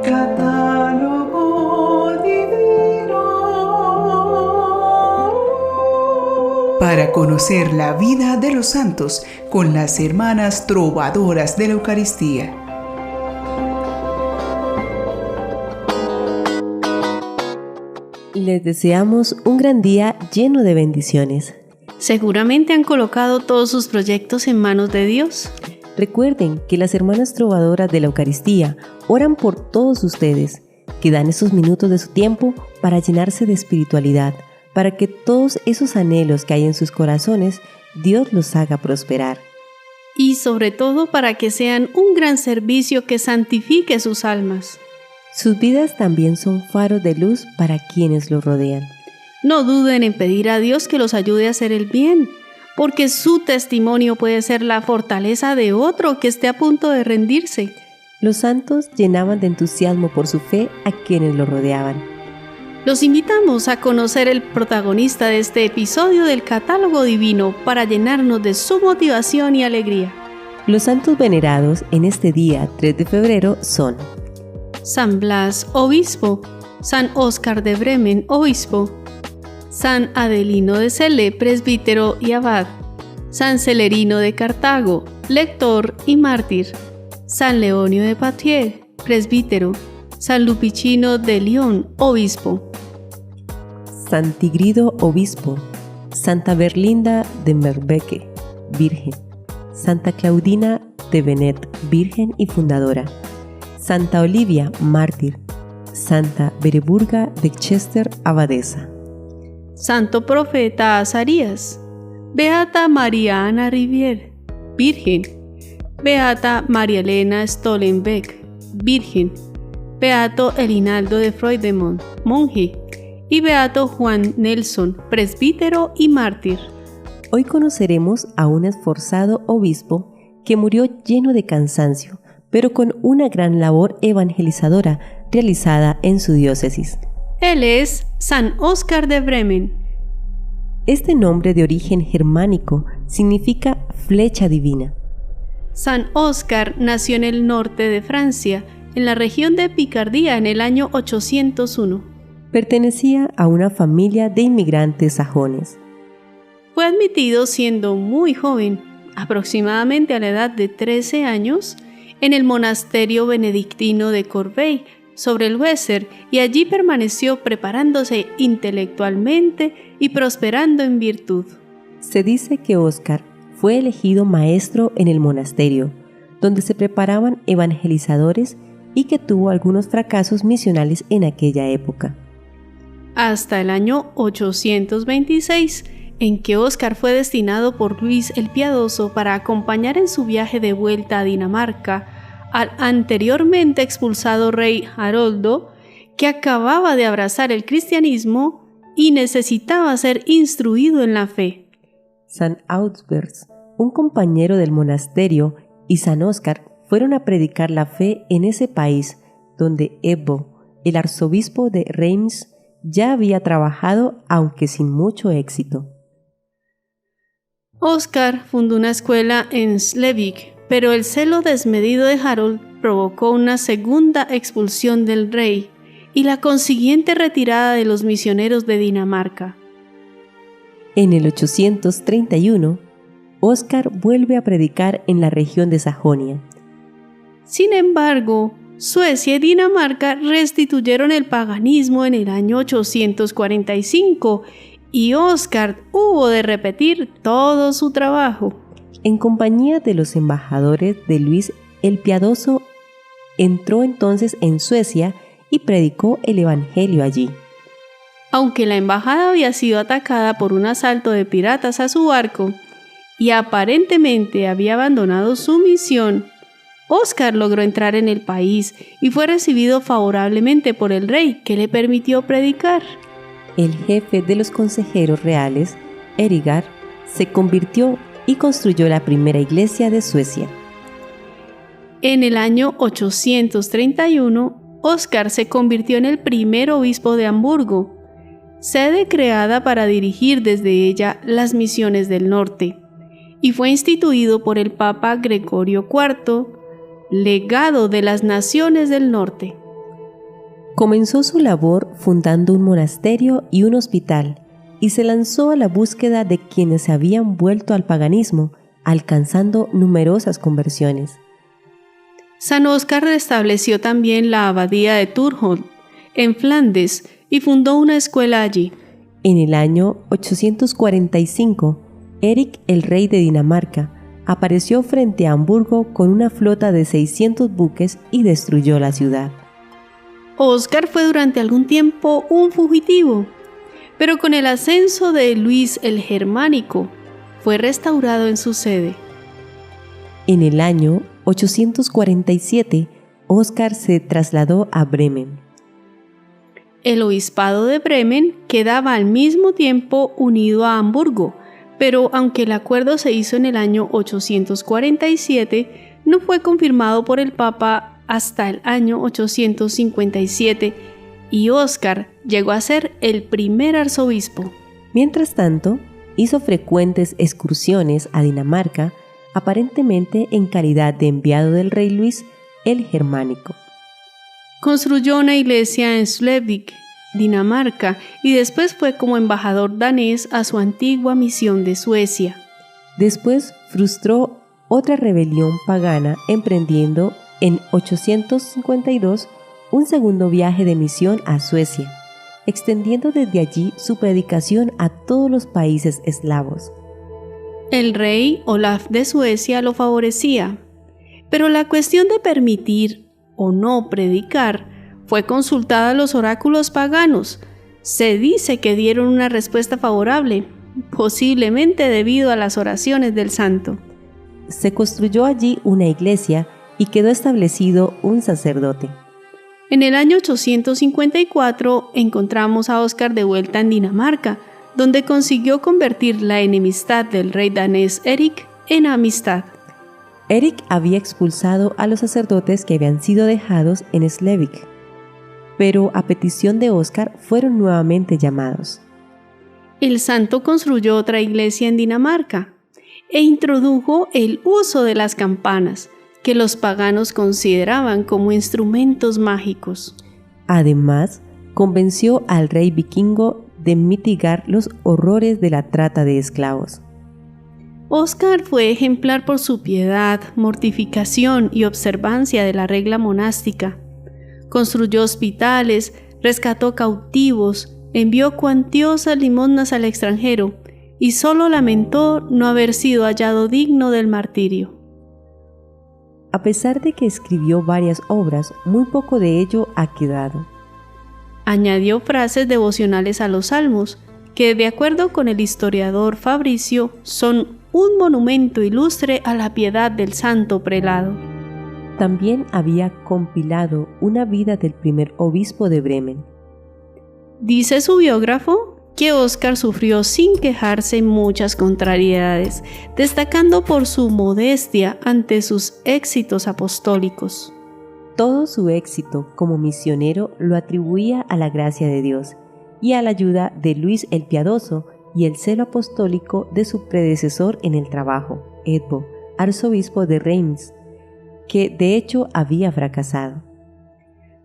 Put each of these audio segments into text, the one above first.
Catálogo divino. Para conocer la vida de los santos con las hermanas trovadoras de la Eucaristía. Les deseamos un gran día lleno de bendiciones. Seguramente han colocado todos sus proyectos en manos de Dios. Recuerden que las hermanas trovadoras de la Eucaristía oran por todos ustedes, que dan esos minutos de su tiempo para llenarse de espiritualidad, para que todos esos anhelos que hay en sus corazones, Dios los haga prosperar. Y sobre todo para que sean un gran servicio que santifique sus almas. Sus vidas también son faros de luz para quienes los rodean. No duden en pedir a Dios que los ayude a hacer el bien, porque su testimonio puede ser la fortaleza de otro que esté a punto de rendirse. Los santos llenaban de entusiasmo por su fe a quienes los rodeaban. Los invitamos a conocer el protagonista de este episodio del Catálogo Divino para llenarnos de su motivación y alegría. Los santos venerados en este día 3 de febrero son San Blas, obispo; San Óscar de Bremen, obispo; San Adelino de Celle, presbítero y abad; San Celerino de Cartago, lector y mártir; San Leonio de Poitiers, presbítero; San Lupicino de Lyon, obispo; San Tigrido, obispo; Santa Berlinda de Merbeke, virgen; Santa Claudina de Benet, virgen y fundadora; Santa Olivia, mártir; Santa Bereburga de Chester, abadesa. Santo profeta Azarías; Beata María Ana Rivière, virgen; Beata María Elena Stollenbeck, virgen; Beato Elinaldo de Freudemont, monje; y Beato Juan Nelson, presbítero y mártir. Hoy conoceremos a un esforzado obispo que murió lleno de cansancio, pero con una gran labor evangelizadora realizada en su diócesis. Él es San Óscar de Bremen. Este nombre de origen germánico significa flecha divina. San Óscar nació en el norte de Francia, en la región de Picardía, en el año 801. Pertenecía a una familia de inmigrantes sajones. Fue admitido siendo muy joven, aproximadamente a la edad de 13 años, en el monasterio benedictino de Corbeil, sobre el Weser, y allí permaneció preparándose intelectualmente y prosperando en virtud. Se dice que Óscar fue elegido maestro en el monasterio, donde se preparaban evangelizadores y que tuvo algunos fracasos misionales en aquella época. Hasta el año 826, en que Óscar fue destinado por Luis el Piadoso para acompañar en su viaje de vuelta a Dinamarca al anteriormente expulsado rey Haroldo, que acababa de abrazar el cristianismo y necesitaba ser instruido en la fe. San Audsbergs, un compañero del monasterio, y San Óscar fueron a predicar la fe en ese país, donde Ebbo, el arzobispo de Reims, ya había trabajado, aunque sin mucho éxito. Óscar fundó una escuela en Slevik, pero el celo desmedido de Harold provocó una segunda expulsión del rey y la consiguiente retirada de los misioneros de Dinamarca. En el 831, Óscar vuelve a predicar en la región de Sajonia. Sin embargo, Suecia y Dinamarca restituyeron el paganismo en el año 845 y Óscar hubo de repetir todo su trabajo. En compañía de los embajadores de Luis el Piadoso, entró entonces en Suecia y predicó el evangelio allí. Aunque la embajada había sido atacada por un asalto de piratas a su barco y aparentemente había abandonado su misión, Óscar logró entrar en el país y fue recibido favorablemente por el rey, que le permitió predicar. El jefe de los consejeros reales, Erigar, se convirtió y construyó la primera iglesia de Suecia. En el año 831, Óscar se convirtió en el primer obispo de Hamburgo, sede creada para dirigir desde ella las misiones del norte, y fue instituido por el Papa Gregorio IV, legado de las naciones del norte. Comenzó su labor fundando un monasterio y un hospital, y se lanzó a la búsqueda de quienes se habían vuelto al paganismo, alcanzando numerosas conversiones. San Óscar restableció también la abadía de Thurhold, en Flandes, y fundó una escuela allí. En el año 845, Eric, el rey de Dinamarca, apareció frente a Hamburgo con una flota de 600 buques y destruyó la ciudad. Óscar fue durante algún tiempo un fugitivo, pero con el ascenso de Luis el Germánico, fue restaurado en su sede. En el año 847, Óscar se trasladó a Bremen. El obispado de Bremen quedaba al mismo tiempo unido a Hamburgo, pero aunque el acuerdo se hizo en el año 847, no fue confirmado por el Papa hasta el año 857, y Óscar llegó a ser el primer arzobispo. Mientras tanto, hizo frecuentes excursiones a Dinamarca, aparentemente en calidad de enviado del rey Luis el Germánico. Construyó una iglesia en Slesvig, Dinamarca, y después fue como embajador danés a su antigua misión de Suecia. Después frustró otra rebelión pagana, emprendiendo en 852 un segundo viaje de misión a Suecia, extendiendo desde allí su predicación a todos los países eslavos. El rey Olaf de Suecia lo favorecía, pero la cuestión de permitir o no predicar fue consultada a los oráculos paganos. Se dice que dieron una respuesta favorable, posiblemente debido a las oraciones del santo. Se construyó allí una iglesia y quedó establecido un sacerdote. En el año 854 encontramos a Óscar de vuelta en Dinamarca, donde consiguió convertir la enemistad del rey danés Erik en amistad. Eric había expulsado a los sacerdotes que habían sido dejados en Slesvig, pero a petición de Óscar fueron nuevamente llamados. El santo construyó otra iglesia en Dinamarca e introdujo el uso de las campanas, que los paganos consideraban como instrumentos mágicos. Además, convenció al rey vikingo de mitigar los horrores de la trata de esclavos. Óscar fue ejemplar por su piedad, mortificación y observancia de la regla monástica. Construyó hospitales, rescató cautivos, envió cuantiosas limosnas al extranjero y solo lamentó no haber sido hallado digno del martirio. A pesar de que escribió varias obras, muy poco de ello ha quedado. Añadió frases devocionales a los salmos, que de acuerdo con el historiador Fabricio, son un monumento ilustre a la piedad del santo prelado. También había compilado una vida del primer obispo de Bremen. Dice su biógrafo que Óscar sufrió sin quejarse muchas contrariedades, destacando por su modestia ante sus éxitos apostólicos. Todo su éxito como misionero lo atribuía a la gracia de Dios y a la ayuda de Luis el Piadoso y el celo apostólico de su predecesor en el trabajo, Edbo, arzobispo de Reims, que de hecho había fracasado.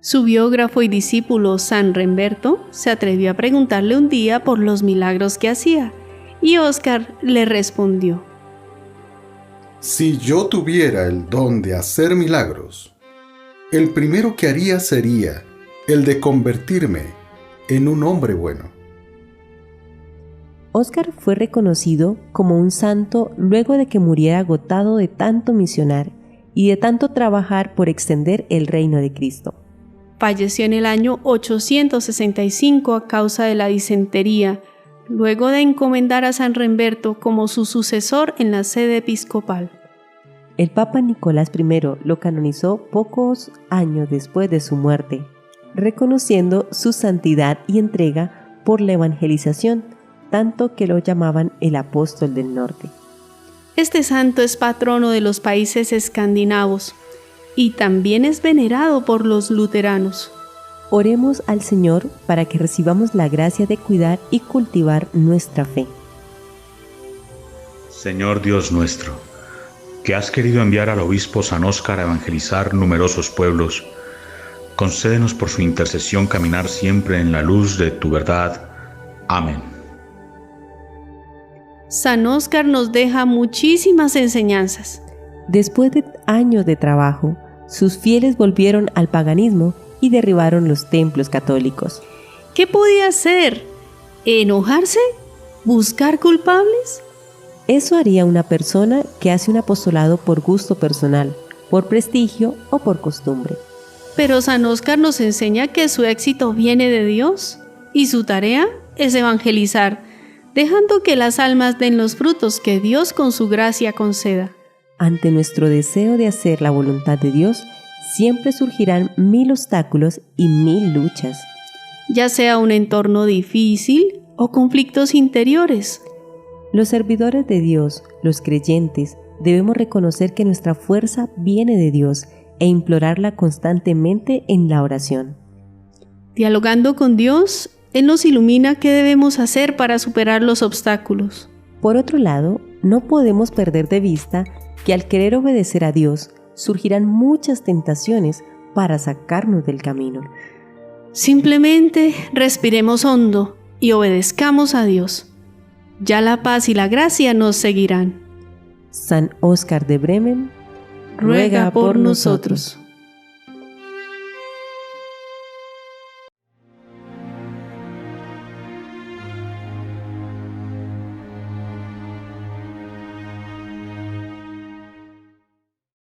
Su biógrafo y discípulo San Remberto se atrevió a preguntarle un día por los milagros que hacía, y Óscar le respondió: Si yo tuviera el don de hacer milagros, el primero que haría sería el de convertirme en un hombre bueno. Óscar fue reconocido como un santo luego de que muriera agotado de tanto misionar y de tanto trabajar por extender el reino de Cristo. Falleció en el año 865 a causa de la disentería, luego de encomendar a San Remberto como su sucesor en la sede episcopal. El Papa Nicolás I lo canonizó pocos años después de su muerte, reconociendo su santidad y entrega por la evangelización, tanto que lo llamaban el apóstol del norte. Este santo es patrono de los países escandinavos y también es venerado por los luteranos. Oremos al Señor para que recibamos la gracia de cuidar y cultivar nuestra fe. Señor Dios nuestro, que has querido enviar al obispo San Óscar a evangelizar numerosos pueblos, Concédenos por su intercesión caminar siempre en la luz de tu verdad. Amén. San Óscar nos deja muchísimas enseñanzas. Después de años de trabajo, sus fieles volvieron al paganismo y derribaron los templos católicos. ¿Qué podía hacer? ¿Enojarse? ¿Buscar culpables? Eso haría una persona que hace un apostolado por gusto personal, por prestigio o por costumbre. Pero San Óscar nos enseña que su éxito viene de Dios y su tarea es evangelizar, dejando que las almas den los frutos que Dios con su gracia conceda. Ante nuestro deseo de hacer la voluntad de Dios, siempre surgirán 1000 obstáculos y 1000 luchas. Ya sea un entorno difícil o conflictos interiores. Los servidores de Dios, los creyentes, debemos reconocer que nuestra fuerza viene de Dios e implorarla constantemente en la oración. Dialogando con Dios, Él nos ilumina qué debemos hacer para superar los obstáculos. Por otro lado, no podemos perder de vista que al querer obedecer a Dios, surgirán muchas tentaciones para sacarnos del camino. Simplemente respiremos hondo y obedezcamos a Dios. Ya la paz y la gracia nos seguirán. San Óscar de Bremen Ruega por nosotros.